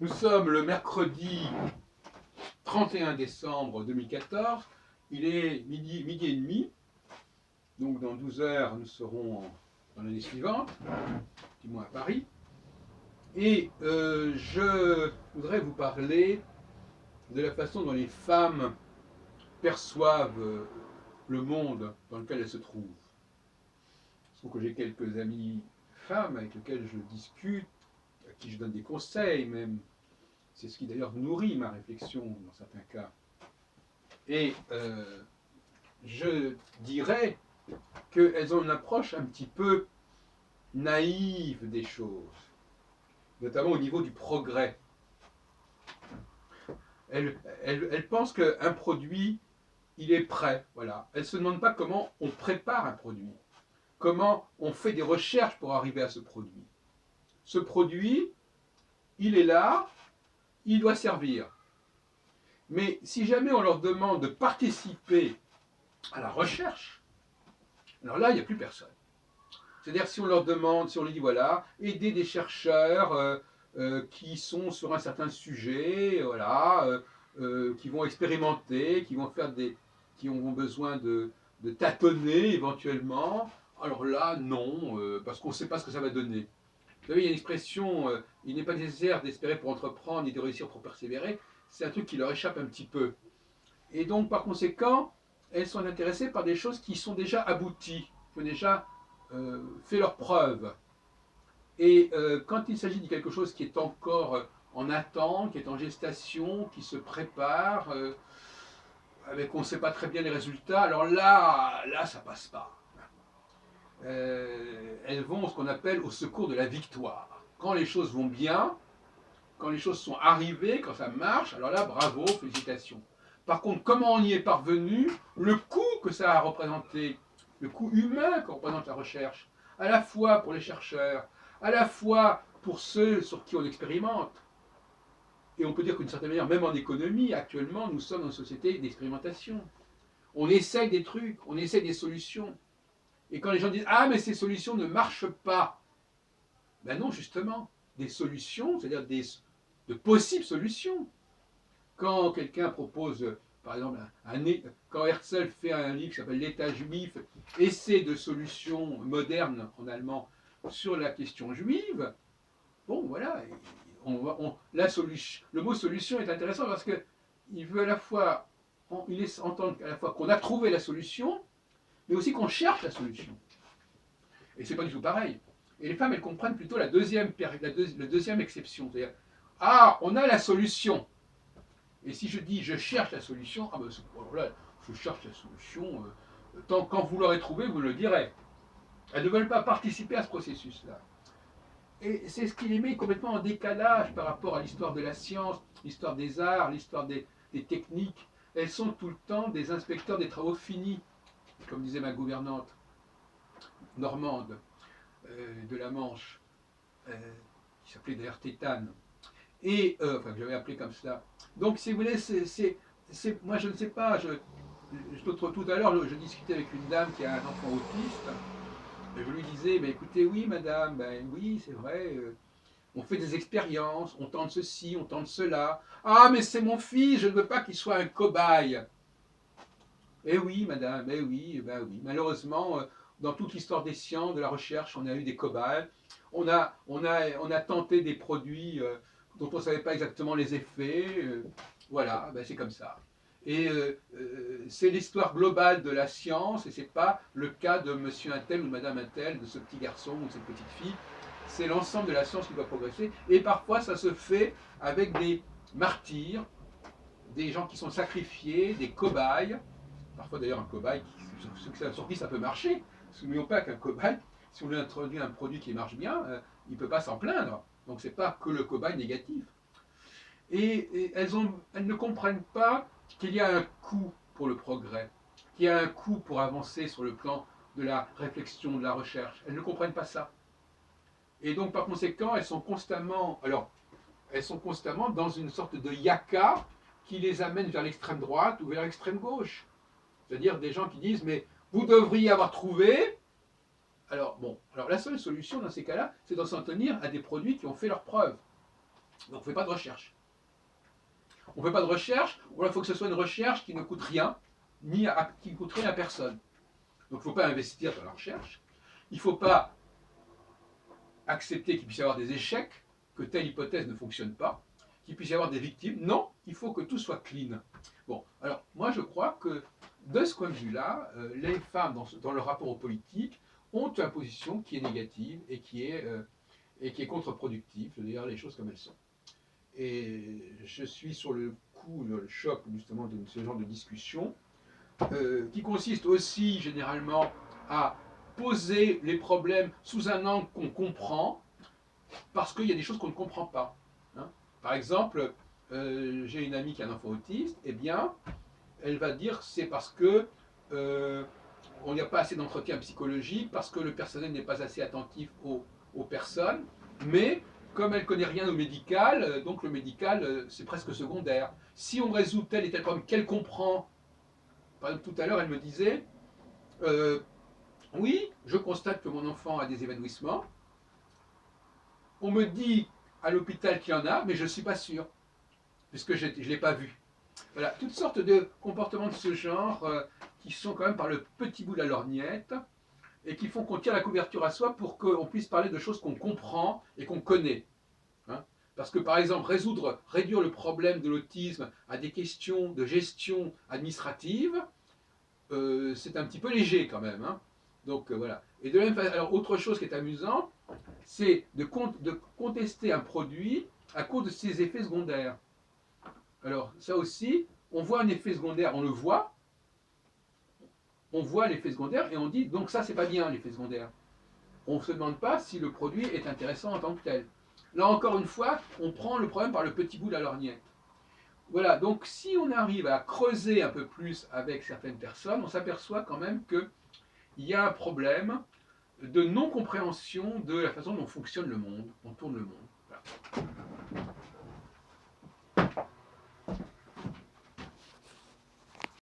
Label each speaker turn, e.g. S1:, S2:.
S1: Nous sommes le mercredi 31 décembre 2014. Il est midi et demi. Donc dans 12 heures, nous serons dans l'année suivante, du moins à Paris. Et je voudrais vous parler de la façon dont les femmes perçoivent le monde dans lequel elles se trouvent. Il se trouve que j'ai quelques amies femmes avec lesquelles je discute, à qui je donne des conseils même. C'est ce qui d'ailleurs nourrit ma réflexion dans certains cas. Et je dirais qu'elles ont une approche un petit peu naïve des choses, notamment au niveau du progrès. Elles pensent qu'un produit, il est prêt. Voilà. Elles ne se demandent pas comment on prépare un produit, comment on fait des recherches pour arriver à ce produit. Ce produit, il est là, il doit servir. Mais si jamais on leur demande de participer à la recherche, alors là, il n'y a plus personne. C'est-à-dire si on leur demande, si on leur dit voilà, aider des chercheurs qui sont sur un certain sujet, voilà, qui vont expérimenter, qui ont besoin de tâtonner éventuellement, alors là, non, parce qu'on ne sait pas ce que ça va donner. Vous savez, il y a une expression, il n'est pas nécessaire d'espérer pour entreprendre ni de réussir pour persévérer, c'est un truc qui leur échappe un petit peu. Et donc, par conséquent, elles sont intéressées par des choses qui sont déjà abouties, qui ont déjà fait leurs preuves. Et quand il s'agit de quelque chose qui est encore en attente, qui est en gestation, qui se prépare, avec on ne sait pas très bien les résultats, alors là, ça passe pas. Elles vont ce qu'on appelle au secours de la victoire. Quand les choses vont bien, quand les choses sont arrivées, quand ça marche, alors là, bravo, félicitations. Par contre, comment on y est parvenu, le coût que ça a représenté, le coût humain que représente la recherche, à la fois pour les chercheurs, à la fois pour ceux sur qui on expérimente. Et on peut dire qu'une certaine manière, même en économie, actuellement, nous sommes dans une société d'expérimentation. On essaye des trucs, on essaye des solutions. Et quand les gens disent ah mais ces solutions ne marchent pas, ben non justement, des solutions, c'est-à-dire de possibles solutions. Quand quelqu'un propose, par exemple, quand Herzl fait un livre qui s'appelle L'État juif, essai de solutions modernes en allemand sur la question juive, bon voilà, le mot solution est intéressant parce qu'il veut à la fois, il laisse entendre à la fois qu'on a trouvé la solution, mais aussi qu'on cherche la solution. Et c'est pas du tout pareil. Et les femmes, elles comprennent plutôt la deuxième exception. C'est-à-dire, ah, on a la solution. Et si je dis je cherche la solution, ah ben là, je cherche la solution, quand vous l'aurez trouvée, vous le direz. Elles ne veulent pas participer à ce processus-là. Et c'est ce qui les met complètement en décalage par rapport à l'histoire de la science, l'histoire des arts, l'histoire des techniques. Elles sont tout le temps des inspecteurs des travaux finis, comme disait ma gouvernante normande de la Manche, qui s'appelait d'ailleurs Tétane. Et, enfin, que j'avais appelé comme cela. Donc, si vous voulez, moi je ne sais pas, tout à l'heure, je discutais avec une dame qui a un enfant autiste, et je lui disais, ben, écoutez, oui, madame, ben oui, c'est vrai, on fait des expériences, on tente ceci, on tente cela. Ah, mais c'est mon fils, je ne veux pas qu'il soit un cobaye. Eh oui, madame, eh oui, eh ben oui. Malheureusement, dans toute l'histoire des sciences, de la recherche, on a eu des cobayes. On a tenté des produits dont on ne savait pas exactement les effets. Voilà, ben c'est comme ça. Et c'est l'histoire globale de la science, et ce n'est pas le cas de monsieur un tel ou de madame un tel, de ce petit garçon ou de cette petite fille. C'est l'ensemble de la science qui doit progresser. Et parfois, ça se fait avec des martyrs, des gens qui sont sacrifiés, des cobayes. Parfois d'ailleurs un cobaye, sur qui ça peut marcher. N'oublions pas qu'un cobaye, si on lui introduit un produit qui marche bien, il ne peut pas s'en plaindre. Donc c'est pas que le cobaye négatif. Et elles ne comprennent pas qu'il y a un coût pour le progrès, qu'il y a un coût pour avancer sur le plan de la réflexion, de la recherche. Elles ne comprennent pas ça. Et donc par conséquent, elles sont constamment dans une sorte de yaka qui les amène vers l'extrême droite ou vers l'extrême gauche. C'est-à-dire des gens qui disent mais vous devriez avoir trouvé. Alors bon, alors la seule solution dans ces cas-là, c'est d'en s'en tenir à des produits qui ont fait leurs preuves. Donc on ne fait pas de recherche. On ne fait pas de recherche, ou alors il faut que ce soit une recherche qui ne coûte rien, qui ne coûte rien à personne. Donc il ne faut pas investir dans la recherche. Il ne faut pas accepter qu'il puisse y avoir des échecs, que telle hypothèse ne fonctionne pas, qu'il puisse y avoir des victimes. Non, il faut que tout soit clean. Bon, alors moi je crois que de ce point de vue-là, les femmes dans leur rapport aux politiques ont une position qui est négative et qui est contre-productive, je veux dire les choses comme elles sont. Et je suis sur le coup, le choc justement de ce genre de discussion, qui consiste aussi généralement à poser les problèmes sous un angle qu'on comprend, parce qu'il y a des choses qu'on ne comprend pas. Hein. Par exemple, j'ai une amie qui a un enfant autiste, eh bien, elle va dire c'est parce que on n'y a pas assez d'entretien psychologique, parce que le personnel n'est pas assez attentif aux personnes, mais comme elle ne connaît rien au médical, donc le médical, c'est presque secondaire. Si on résout tel et tel problème qu'elle comprend, par exemple tout à l'heure elle me disait, euh, oui, je constate que mon enfant a des évanouissements, on me dit à l'hôpital qu'il y en a, mais je ne suis pas sûr, puisque je ne l'ai pas vu. Voilà, toutes sortes de comportements de ce genre qui sont quand même par le petit bout de la lorgnette et qui font qu'on tire la couverture à soi pour qu'on puisse parler de choses qu'on comprend et qu'on connaît. Hein. Parce que par exemple, réduire le problème de l'autisme à des questions de gestion administrative, c'est un petit peu léger quand même. Hein. Donc voilà. Et de la même façon, alors autre chose qui est amusant, c'est de contester un produit à cause de ses effets secondaires. Alors ça aussi, on voit un effet secondaire, on voit l'effet secondaire et on dit donc ça c'est pas bien l'effet secondaire. On ne se demande pas si le produit est intéressant en tant que tel. Là encore une fois, on prend le problème par le petit bout de la lorgnette. Voilà, donc si on arrive à creuser un peu plus avec certaines personnes, on s'aperçoit quand même qu'il y a un problème de non-compréhension de la façon dont fonctionne le monde, dont tourne le monde.